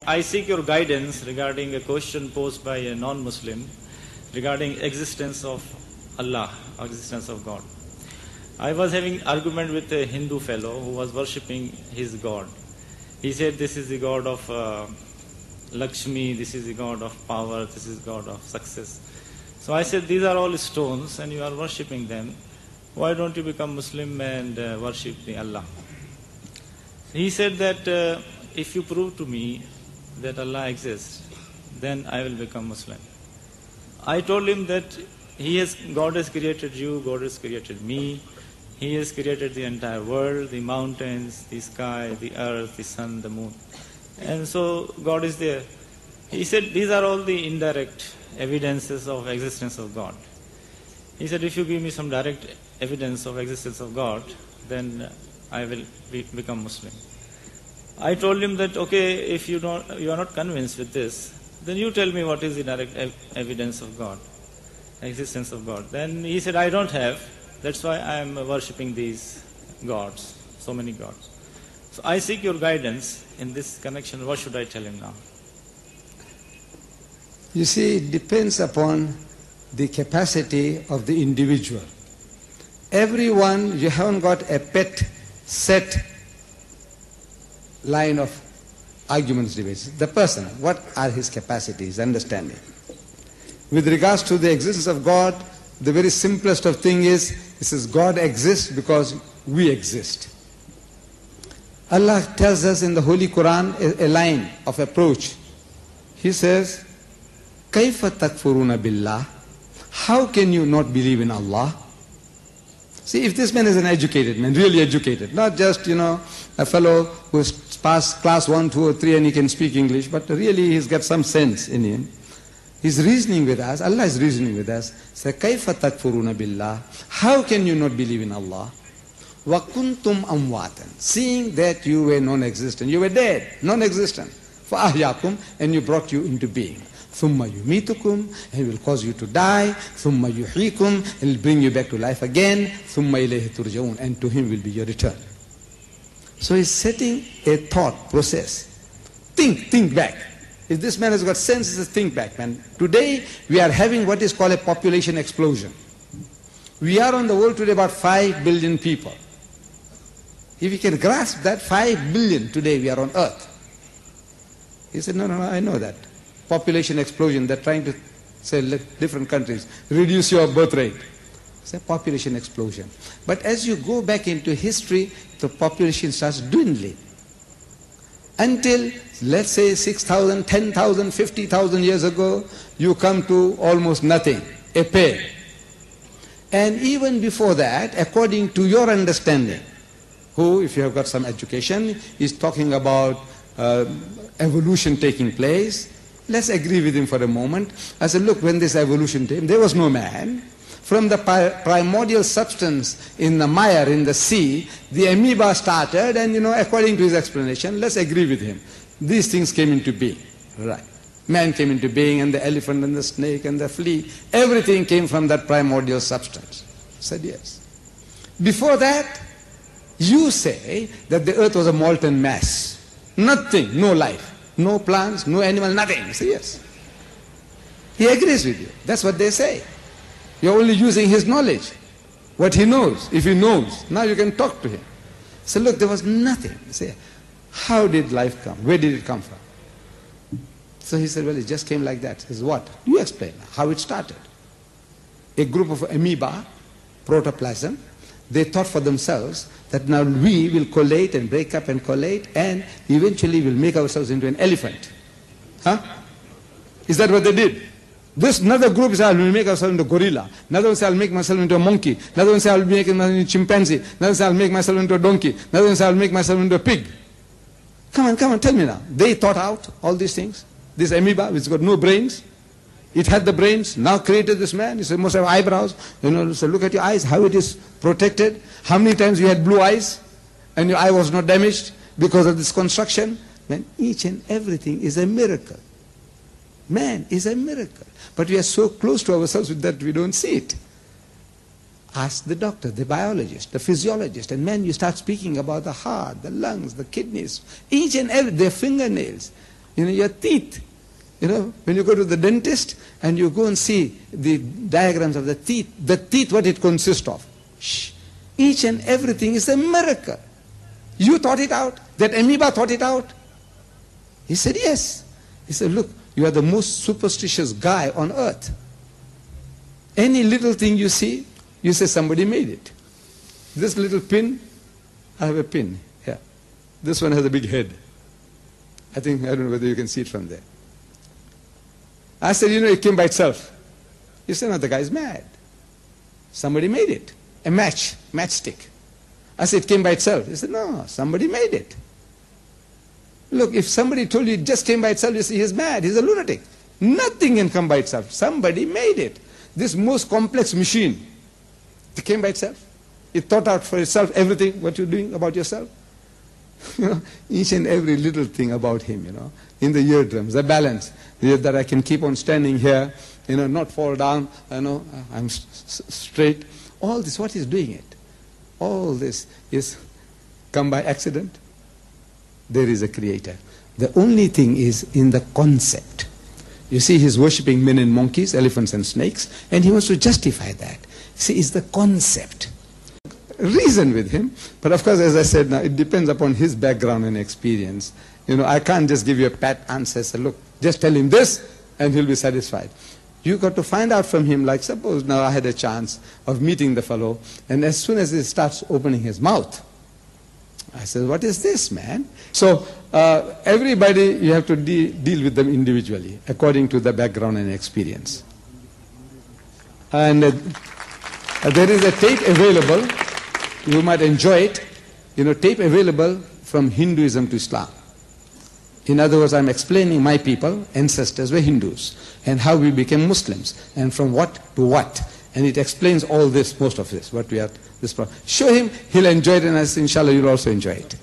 I seek your guidance regarding a question posed by a non-Muslim regarding existence of Allah, existence of God. I was having argument with a Hindu fellow who was worshipping his God. He said this is the God of Lakshmi, this is the God of power, this is God of success. So I said these are all stones and you are worshipping them. Why don't you become Muslim and worship the Allah? He said that if you prove to me that Allah exists, then I will become Muslim. I told him that God has created you, God has created me, He has created the entire world, the mountains, the sky, the earth, the sun, the moon. And so God is there. He said these are all the indirect evidences of existence of God. He said if you give me some direct evidence of existence of God, then I will become Muslim. I told him that okay, if you are not convinced with this, then you tell me what is the direct evidence of God, existence of God. Then he said I don't have, that's why I am worshipping these gods, so many gods. So I seek your guidance in this connection. What should I tell him now? You see, it depends upon the capacity of the individual. Everyone, you haven't got a set line of arguments, debates. The person, what are his capacities, understanding? With regards to the existence of God, the very simplest of thing is, it says God exists because we exist. Allah tells us in the Holy Quran a line of approach. He says, كَيْفَ تَكْفُرُونَ بِاللَّهِ? How can you not believe in Allah? See, if this man is an educated man, really educated, not just, a fellow who's passed class 1, 2 or 3 and he can speak English, but really he's got some sense in him. He's reasoning with us, Allah is reasoning with us. Say, كَيْفَ تَكْفُرُونَ بِاللَّهِ? How can you not believe in Allah? وَكُنْتُمْ أَمْوَاتًا. Seeing that you were non-existent, you were dead, non-existent. فَأَحْيَاكُمْ, and you brought you into being. ثُمَّ يُمِيتُكُمْ, and He will cause you to die. ثُمَّ يُحْيِيكُمْ, and He'll bring you back to life again. ثُمَّ إِلَيْهِ تُرْجَعُونَ, and to Him will be your return. So he's setting a thought process. Think back. If this man has got sense, he says, think back, man. Today we are having what is called a population explosion. We are on the world today about 5 billion people. If you can grasp that, 5 billion today we are on earth. He said, no, I know that. Population explosion, they're trying to say, let different countries reduce your birth rate. It's a population explosion. But as you go back into history, the population starts dwindling. Until, let's say, 6,000, 10,000, 50,000 years ago, you come to almost nothing, a pair. And even before that, according to your understanding, who, if you have got some education, is talking about evolution taking place, let's agree with him for a moment. I said, look, when this evolution came, there was no man. From the primordial substance in the mire, in the sea, the amoeba started, and according to his explanation, let's agree with him. These things came into being. Right. Man came into being, and the elephant and the snake and the flea, everything came from that primordial substance. I said yes. Before that, you say that the earth was a molten mass. Nothing, no life, no plants, no animal, nothing. I say yes. He agrees with you. That's what they say. You're only using his knowledge, what he knows. If he knows, now you can talk to him. So look, there was nothing. You say, how did life come? Where did it come from? So he said, well, it just came like that. He says, what? You explain how it started. A group of amoeba, protoplasm, they thought for themselves that now we will collate and break up and collate and eventually we'll make ourselves into an elephant. Huh? Is that what they did? This another group says, I will make myself into a gorilla. Another one says, I'll make myself into a monkey. Another one says, I'll make myself into a chimpanzee. Another one says, I'll make myself into a donkey. Another one says, I'll make myself into a pig. Come on, tell me now. They thought out all these things. This amoeba, which got no brains, it had the brains, now created this man. He said, must have eyebrows. So look at your eyes, how it is protected. How many times you had blue eyes and your eye was not damaged because of this construction. Man, each and everything is a miracle. Man is a miracle. But we are so close to ourselves that we don't see it. Ask the doctor, the biologist, the physiologist, and man, you start speaking about the heart, the lungs, the kidneys, each and every, their fingernails. Your teeth. When you go to the dentist and you go and see the diagrams of the teeth, what it consists of. Each and everything is a miracle. You thought it out? That amoeba thought it out? He said, yes. He said, look, you are the most superstitious guy on earth. Any little thing you see, you say somebody made it. This little pin, I have a pin here. This one has a big head. I don't know whether you can see it from there. I said, it came by itself. He said, no, the guy's mad. Somebody made it. A matchstick. I said, it came by itself. He said, no, somebody made it. Look, if somebody told you it just came by itself, you say, he's mad, he's a lunatic. Nothing can come by itself. Somebody made it. This most complex machine, it came by itself. It thought out for itself everything, what you're doing about yourself. Each and every little thing about him, in the eardrums, the balance, that I can keep on standing here, not fall down, I'm straight. All this, what is doing it? All this is come by accident. There is a creator. The only thing is in the concept. You see, he's worshipping men and monkeys, elephants and snakes, and he wants to justify that. See, it's the concept. Reason with him, but of course, as I said now, it depends upon his background and experience. I can't just give you a pat answer. Say, look, just tell him this, and he'll be satisfied. You got to find out from him, like suppose now I had a chance of meeting the fellow, and as soon as he starts opening his mouth, I said, what is this, man? So everybody, you have to deal with them individually, according to the background and experience. And there is a tape available. You might enjoy it. Tape available from Hinduism to Islam. In other words, I'm explaining my people, ancestors were Hindus, and how we became Muslims, and from what to what. And it explains all this, most of this, what we are, this problem. Show him, he'll enjoy it, and inshallah, you'll also enjoy it.